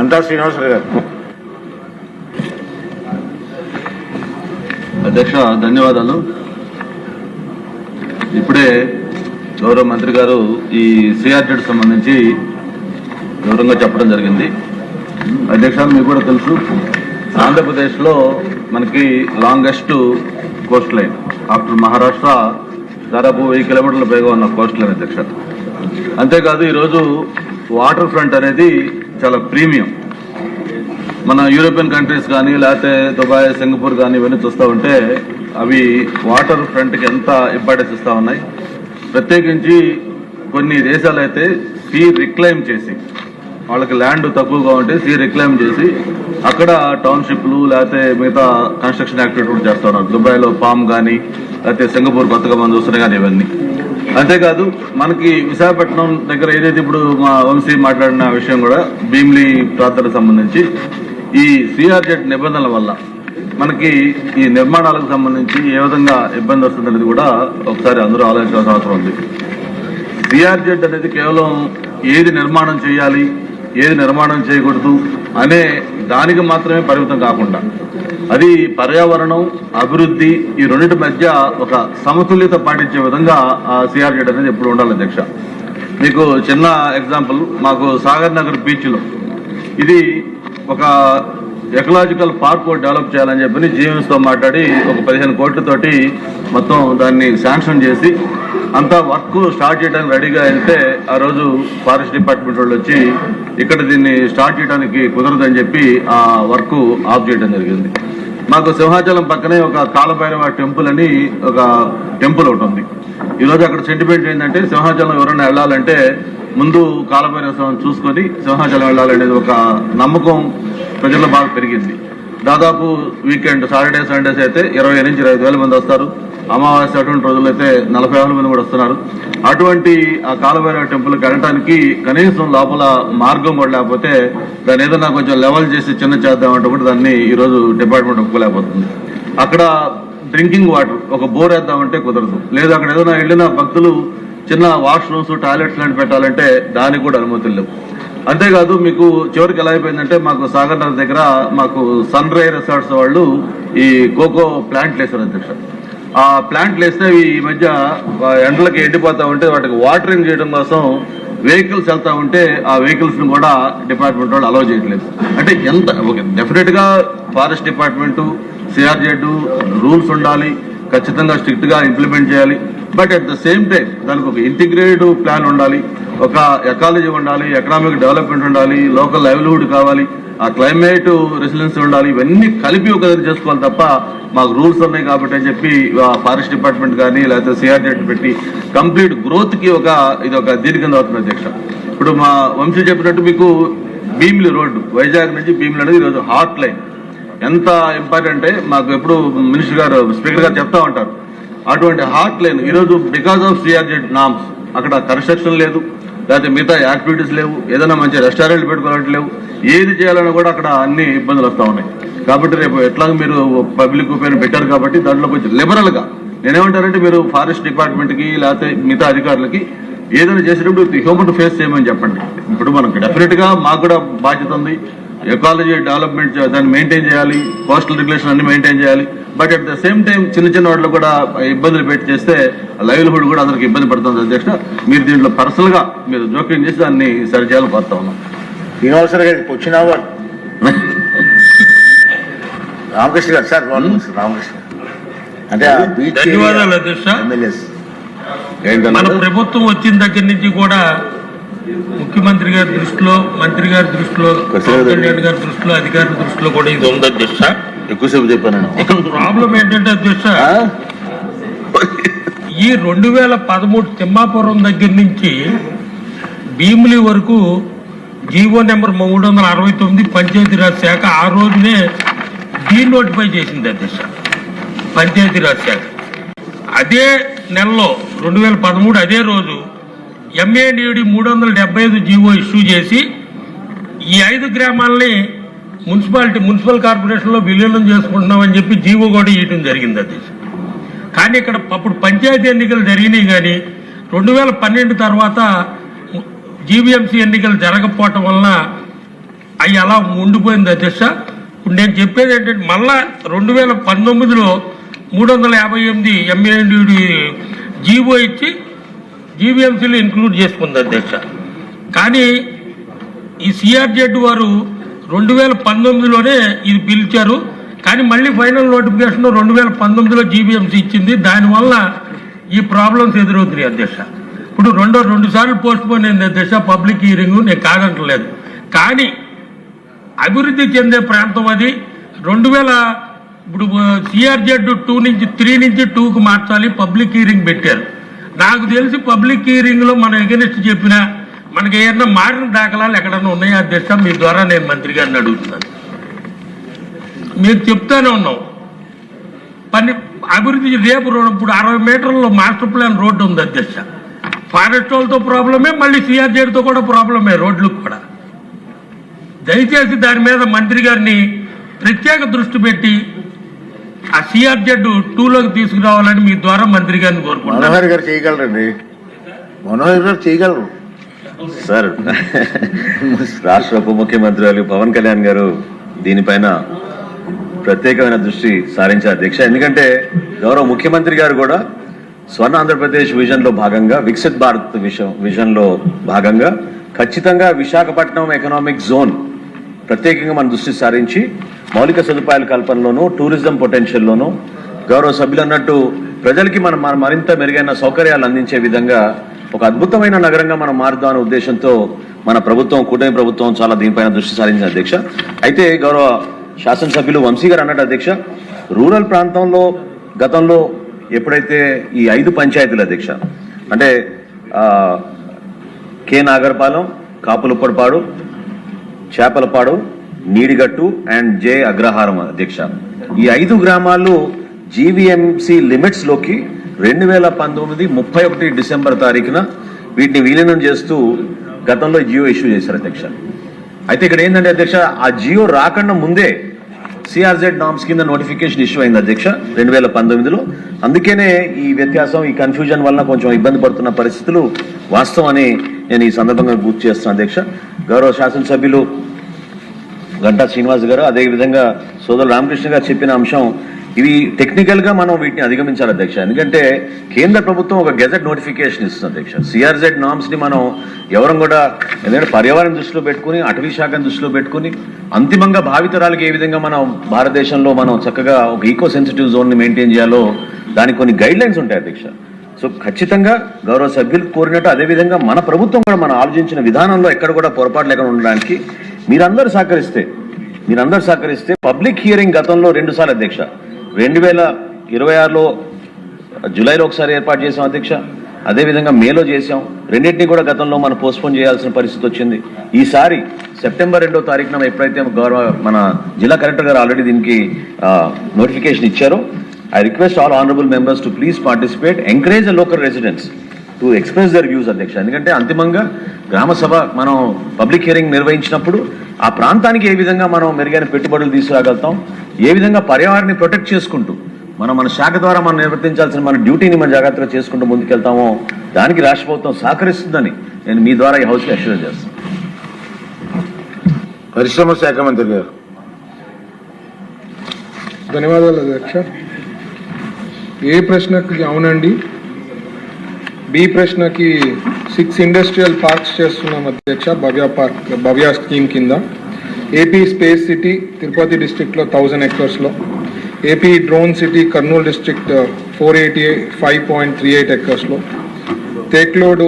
అంతా శ్రీనివాసరావు గారు. అధ్యక్ష ధన్యవాదాలు. ఇప్పుడే గౌరవ మంత్రి గారు ఈ సిఆర్జెడ్ సంబంధించి గౌరవంగా చెప్పడం జరిగింది. అధ్యక్ష మీకు కూడా తెలుసు, ఆంధ్రప్రదేశ్లో మనకి longest Coast line after Maharashtra, దాదాపు 1000 కిలోమీటర్ల పైగా ఉన్న కోస్ట్ లైన్ అధ్యక్ష. అంతేకాదు ఈరోజు వాటర్ ఫ్రంట్ అనేది చాలా ప్రీమియం. మన యూరోపియన్ కంట్రీస్ కానీ లేకపోతే దుబాయ్, సింగపూర్ కానీ ఇవన్నీ చూస్తూ ఉంటే అవి వాటర్ ఫ్రంట్కి ఎంత ఇంపార్టెన్స్ ఇస్తూ ఉన్నాయి. ప్రత్యేకించి కొన్ని దేశాలు అయితే సీ రిక్లైమ్ చేసి, వాళ్ళకి ల్యాండ్ తక్కువగా ఉంటే సీ రిక్లైమ్ చేసి అక్కడ టౌన్షిప్లు లేకపోతే మిగతా కన్స్ట్రక్షన్ యాక్టివిటీ కూడా చేస్తూ ఉన్నారు. దుబాయ్లో పామ్ కానీ లేకపోతే సింగపూర్ కొత్తగా మనం చూస్తున్నాయి కానీ ఇవన్నీ. అంతేకాదు మనకి విశాఖపట్నం దగ్గర ఏదైతే ఇప్పుడు మా వంశీ మాట్లాడిన విషయం కూడా భీమిలి ప్రాంతానికి సంబంధించి ఈ సిఆర్జెడ్ నిబంధనల వల్ల మనకి ఈ నిర్మాణాలకు సంబంధించి ఏ విధంగా ఇబ్బంది వస్తుందనేది కూడా ఒకసారి అందరూ ఆలోచించాల్సిన అవసరం ఉంది. సిఆర్జెడ్ అనేది కేవలం ఏది నిర్మాణం చేయాలి, ఏది నిర్మాణం చేయకూడదు అనే దానికి మాత్రమే పరిమితం కాకుండా అది పర్యావరణం, అభివృద్ధి ఈ రెండింటి మధ్య ఒక సమతుల్యత పాటించే విధంగా ఆ సిఆర్జెడ్ అనేది ఎప్పుడు ఉండాలి అధ్యక్ష. మీకు చిన్న ఎగ్జాంపుల్, మాకు సాగర్ నగర్ బీచ్లో ఇది ఒక ఎకలాజికల్ పార్క్ డెవలప్ చేయాలని చెప్పి జీఎంఎస్తో మాట్లాడి ఒక 15 కోట్లతోటి మొత్తం దాన్ని శాంక్షన్ చేసి అంతా వర్క్ స్టార్ట్ చేయడానికి రెడీగా వెళ్తే ఆ రోజు ఫారెస్ట్ డిపార్ట్మెంట్ వాళ్ళు వచ్చి ఇక్కడ దీన్ని స్టార్ట్ చేయడానికి కుదరదని చెప్పి ఆ వర్క్ ఆఫ్ చేయడం జరిగింది. మాకు సింహాచలం పక్కనే ఒక కాలభైరవ టెంపుల్ అని ఒక టెంపుల్ ఒకటి ఉంది. ఈరోజు అక్కడ సెంటిమెంట్ ఏంటంటే సింహాచలం ఎవరైనా వెళ్ళాలంటే ముందు కాలభైరవ స్వామిని చూసుకొని సింహాచలం వెళ్ళాలనేది ఒక నమ్మకం ప్రజల్లో బాగా పెరిగింది. దాదాపు వీకెండ్ సాటర్డే సండేస్ అయితే 20 నుంచి 25,000 మంది వస్తారు. అమావాస్య అటువంటి రోజులు అయితే 40,000 మంది కూడా వస్తున్నారు. అటువంటి ఆ కాలభైరవ టెంపుల్కి వెళ్ళడానికి కనీసం లోపల మార్గం కూడా లేకపోతే దాన్ని ఏదైనా కొంచెం లెవెల్ చేసి చిన్న చేద్దామంటే కూడా దాన్ని ఈరోజు డిపార్ట్మెంట్ ఒప్పుకోలేకపోతుంది. అక్కడ డ్రింకింగ్ వాటర్ ఒక బోర్ వేద్దామంటే కుదరదు. లేదు అక్కడ ఏదైనా వెళ్ళిన భక్తులు చిన్న వాష్రూమ్స్, టాయిలెట్స్ లాంటి పెట్టాలంటే దానికి కూడా అనుమతులు లేవు. అంతేకాదు మీకు చివరికి ఎలా అయిపోయిందంటే మాకు సాగర్ నగర్ దగ్గర మాకు సన్ రైజ్ రిసార్ట్స్ వాళ్ళు ఈ కోకో ప్లాంట్లు వేశారు అధ్యక్ష. ఆ ప్లాంట్లు వేస్తే ఈ మధ్య ఎండలకి ఎండిపోతా ఉంటే వాటికి వాటరింగ్ చేయడం కోసం వెహికల్స్ వెళ్తా ఉంటే ఆ వెహికల్స్ ను కూడా డిపార్ట్మెంట్ వాళ్ళు అలౌ చేయట్లేదు. అంటే ఎంత ఓకే, డెఫినెట్ గా ఫారెస్ట్ డిపార్ట్మెంట్, సిఆర్జెడ్ రూల్స్ ఉండాలి, ఖచ్చితంగా స్ట్రిక్ట్ గా ఇంప్లిమెంట్ చేయాలి. But at the same time దానికి ఒక ఇంటిగ్రేటివ్ ప్లాన్ ఉండాలి, ఒక ఎకాలజీ ఉండాలి, ఎకనామిక్ డెవలప్మెంట్ ఉండాలి, లోకల్ లైవ్లీహుడ్ కావాలి, ఆ క్లైమేట్ రెసిలెన్సీ ఉండాలి. ఇవన్నీ కలిపి ఒక దగ్గర చేసుకోవాలి తప్ప మాకు రూల్స్ ఉన్నాయి కాబట్టి అని చెప్పి ఫారెస్ట్ డిపార్ట్మెంట్ కానీ లేకపోతే సిఆర్జెడ్ పెట్టి కంప్లీట్ గ్రోత్ కి ఇది ఒక దీని కింద అవుతుంది అధ్యక్ష. ఇప్పుడు మా వంశీ చెప్పినట్టు మీకు భీమిలి రోడ్డు వైజాగ్ నుంచి భీమిలి అనేది ఈరోజు హాట్ లైన్. ఎంత ఇంపార్టెంట్ అంటే మాకు ఎప్పుడు మినిస్టర్ గారు, స్పీకర్ గారు చెప్తా ఉంటారు, అటువంటి హాట్ లైన్ ఈరోజు బికాస్ ఆఫ్ సిఆర్జెడ్ నామ్స్ అక్కడ కన్స్ట్రక్షన్ లేదు, లేకపోతే మిగతా యాక్టివిటీస్ లేవు, ఏదైనా మంచి రెస్టారెంట్ పెట్టుకోవాలంటే లేవు, ఏది చేయాలన్నా కూడా అక్కడ అన్ని ఇబ్బందులు వస్తూ ఉన్నాయి. కాబట్టి రేపు ఎట్లాగ మీరు పబ్లిక్ ఒపీనియన్ పెట్టారు కాబట్టి దాంట్లో కొంచెం లిబరల్గా నేనేమంటారంటే మీరు ఫారెస్ట్ డిపార్ట్మెంట్కి లేకపోతే మిగతా అధికారులకి ఏదైనా చేసేటప్పుడు హ్యూమన్ ఫేస్ చేయమని చెప్పండి. ఇప్పుడు మనకు డెఫినెట్గా మాకు కూడా బాధ్యత ఉంది, ఎకాలజీ డెవలప్మెంట్ దాన్ని మెయింటైన్ చేయాలి, కోస్టల్ రెగ్యులేషన్ అన్ని మెయింటైన్ చేయాలి. But at the same time చిన్న వాటిలో కూడా ఇబ్బందులు పెట్టి చేస్తే లైవ్లీహుడ్ కూడా అందరికి ఇబ్బంది పడుతుంది అధ్యక్ష. మీరు దీంట్లో పర్సనల్ గా మీరు జోక్యం చేసి దాన్ని సరిచేయాలని కోరుతా ఉన్నాం. శ్రీనివాసరావు గారికి వచ్చినావా రామకృష్ణ గారు సార్, రామకృష్ణ అంటే ధన్యవాదాలు అధ్యక్ష. మన ప్రభుత్వం వచ్చిన దగ్గర నుంచి కూడా ముఖ్యమంత్రి గారి దృష్టిలో, మంత్రి గారి దృష్టిలో, కళ్యాణ్ గారి దృష్టిలో, అధికారుల దృష్టిలో కూడా ఇది ఉంది అధ్యక్ష. ఎక్కువసేపు చెప్పాను. ప్రాబ్లం ఏంటంటే అధ్యక్ష, ఈ 2013 తిమ్మాపురం దగ్గర నుంచి భీమిలి వరకు జీవో నెంబర్ 369 పంచాయతీరాజ్ శాఖ ఆ రోజునే నోటిఫై చేసింది అధ్యక్ష. పంచాయతీరాజ్ శాఖ అదే నెలలో 2013 అదే రోజు MADD 375 జీవో ఇష్యూ చేసి ఈ 5 గ్రామాలని మున్సిపల్ కార్పొరేషన్లో విలీనం చేసుకుంటున్నామని చెప్పి జీవో కూడా ఇవ్వడం జరిగింది అధ్యక్ష. కానీ ఇక్కడ అప్పుడు పంచాయతీ ఎన్నికలు జరిగినాయి, కానీ 2012 తర్వాత జీవీఎంసీ ఎన్నికలు జరగకపోవటం వలన అవి అలా ఉండిపోయింది అధ్యక్ష. ఇప్పుడు నేను చెప్పేది ఏంటంటే మళ్ళా 2019లో 358 ఎంఏడి జీవో ఇచ్చి జీవీఎంసీలో ఇంక్లూడ్ చేసుకుంది అధ్యక్ష. కానీ ఈ సిఆర్జెడ్ వారు 2019లోనే ఇది పిలిచారు. కానీ మళ్ళీ ఫైనల్ నోటిఫికేషన్ 2019లో జీవీఎంసీ ఇచ్చింది. దానివల్ల ఈ ప్రాబ్లమ్స్ ఎదురవుతున్నాయి అధ్యక్ష. ఇప్పుడు రెండు సార్లు పోస్ట్ పోన్ అయింది అధ్యక్ష పబ్లిక్ హీరింగ్. నేను కాదంటలేదు, కానీ అభివృద్ధి చెందే ప్రాంతం అది. 2000 ఇప్పుడు సిఆర్జెడ్ 2 నుంచి 3 నుంచి 2కు మార్చాలి, పబ్లిక్ హీరింగ్ పెట్టారు. నాకు తెలిసి పబ్లిక్ హీరింగ్లో మనం ఎగనెస్ట్ చెప్పినా మనకి ఏదైనా మారిన దాఖలాలు ఎక్కడన్నా ఉన్నాయా అధ్యక్ష? మీ ద్వారా నేను మంత్రి గారిని అడుగుతున్నాను. మీరు చెప్తానే ఉన్నాం అభివృద్ధి రేపు ఇప్పుడు 60 మీటర్లలో మాస్టర్ ప్లాన్ రోడ్డు ఉంది అధ్యక్ష. ఫారెస్ట్ వాళ్ళతో ప్రాబ్లమే, మళ్ళీ సిఆర్జెడ్తో కూడా ప్రాబ్లమే రోడ్లకు కూడా. దయచేసి దాని మీద మంత్రి గారిని ప్రత్యేక దృష్టి పెట్టి ఆ సిఆర్జెడ్ 2లోకి తీసుకురావాలని మీ ద్వారా మంత్రి గారిని కోరుకుంటున్నాను. మనోహర్ గారు చేయగలరండి, మనోహర్ గారు చేయగలరు సార్. రాష్ట్ర ఉప ముఖ్యమంత్రి పవన్ కళ్యాణ్ గారు దీనిపైన ప్రత్యేకమైన దృష్టి సారించారు అధ్యక్ష. ఎందుకంటే గౌరవ ముఖ్యమంత్రి గారు కూడా స్వర్ణ ఆంధ్రప్రదేశ్ విజన్ లో భాగంగా, వికసిత్ భారత్ విజన్ లో భాగంగా ఖచ్చితంగా విశాఖపట్నం ఎకనామిక్ జోన్ ప్రత్యేకంగా మన దృష్టి సారించి మౌలిక సదుపాయాల కల్పనలోనూ, టూరిజం పొటెన్షియల్లోనూ గౌరవ సభ్యులు అన్నట్టు ప్రజలకి మనం మరింత మెరుగైన సౌకర్యాలు అందించే విధంగా ఒక అద్భుతమైన నగరంగా మనం మారుదామనే ఉద్దేశంతో మన ప్రభుత్వం, కూటమి ప్రభుత్వం చాలా దీనిపైన దృష్టి సారించింది అధ్యక్ష. అయితే గౌరవ శాసనసభ్యులు వంశీ గారు అన్నట్టు అధ్యక్ష, రూరల్ ప్రాంతంలో గతంలో ఎప్పుడైతే ఈ 5 పంచాయతీలు అధ్యక్ష, అంటే కే నాగర్పాలెం, కాపులుప్పడపాడు, చేపలపాడు, నీడిగట్టు అండ్ జే అగ్రహారం అధ్యక్ష, ఈ 5 గ్రామాలు జీవీఎంసీ లిమిట్స్ లోకి 2019 31 డిసెంబర్ తారీఖున వీటిని విలీనం చేస్తూ గతంలో జియో ఇష్యూ చేశారు అధ్యక్ష. అయితే ఇక్కడ ఏంటంటే అధ్యక్ష, ఆ జియో రాకుండా ముందే సిఆర్జెడ్ నామ్స్ కింద నోటిఫికేషన్ ఇష్యూ అయింది అధ్యక్ష 2019లో. అందుకనే ఈ వ్యత్యాసం, ఈ కన్ఫ్యూజన్ వల్ల కొంచెం ఇబ్బంది పడుతున్న పరిస్థితులు వాస్తవం అని నేను ఈ సందర్భంగా గుర్తు చేస్తున్నాను అధ్యక్ష. గౌరవ శాసనసభ్యులు గంటా శ్రీనివాస్ గారు, అదేవిధంగా సోదరు రామకృష్ణ గారు చెప్పిన అంశం, ఇవి టెక్నికల్ గా మనం వీటిని అధిగమించాలి అధ్యక్ష. ఎందుకంటే కేంద్ర ప్రభుత్వం ఒక గెజెట్ నోటిఫికేషన్ ఇస్తుంది అధ్యక్ష. సిఆర్జెడ్ నామ్స్ ని మనం ఎవరం కూడా ఎందుకంటే పర్యావరణ దృష్టిలో పెట్టుకుని, అటవీ శాఖను దృష్టిలో పెట్టుకుని అంతిమంగా భావితరాలకు ఏ విధంగా మనం భారతదేశంలో మనం చక్కగా ఒక ఈకో సెన్సిటివ్ జోన్ ని మెయింటైన్ చేయాలో దానికి కొన్ని గైడ్ లైన్స్ ఉంటాయి అధ్యక్ష. సో ఖచ్చితంగా గౌరవ సభ్యులు కోరినట్టు అదేవిధంగా మన ప్రభుత్వం కూడా మనం ఆలోచించిన విధానంలో ఎక్కడ కూడా పొరపాటు లేకుండా ఉండడానికి మీరందరూ సహకరిస్తే పబ్లిక్ హియరింగ్ గతంలో 2 సార్లు అధ్యక్ష, 2026లో జూలైలో ఒకసారి ఏర్పాటు చేసాం అధ్యక్ష, అదేవిధంగా మేలో చేసాం. రెండింటినీ కూడా గతంలో మనం పోస్ట్పోన్ చేయాల్సిన పరిస్థితి వచ్చింది. ఈసారి సెప్టెంబర్ 2వ తారీఖున ఎప్పుడైతే గౌరవ మన జిల్లా కలెక్టర్ గారు ఆల్రెడీ దీనికి నోటిఫికేషన్ ఇచ్చారో, I request all honorable members to please participate, encourage the local residents to express their views అధ్యక్ష. ఎందుకంటే అంతిమంగా గ్రామ సభ మనం పబ్లిక్ హియరింగ్ నిర్వహించినప్పుడు ఆ ప్రాంతానికి ఏ విధంగా మనం మెరుగైన పెట్టుబడులు తీసుకురాగలుగుతాం, ఏ విధంగా పర్యావరణాన్ని ప్రొటెక్ట్ చేసుకుంటూ మన శాఖ ద్వారా మనం నిర్వర్తించాల్సిన మన డ్యూటీని మనం జాగ్రత్తగా చేసుకుంటూ ముందుకెళ్తామో దానికి రాష్ట్ర ప్రభుత్వం సహకరిస్తుందని నేను మీ ద్వారా ఈ హౌస్కి అష్యూర్ చేస్తాను. పరిశ్రమ శాఖ మంత్రి గారు. ధన్యవాదాలు అధ్యక్ష. ఏ ప్రశ్నకి అవునండి, బి ప్రశ్నకి 6 ఇండస్ట్రియల్ పార్క్స్ చేస్తున్నాం అధ్యక్ష భవ్య స్కీమ్ కింద. ఏపీ స్పేస్ సిటీ తిరుపతి డిస్ట్రిక్ట్లో 1000 ఎకర్స్లో, AP drone city Kurnool district 485.38 ఎకర్స్లో, టేక్లోడ్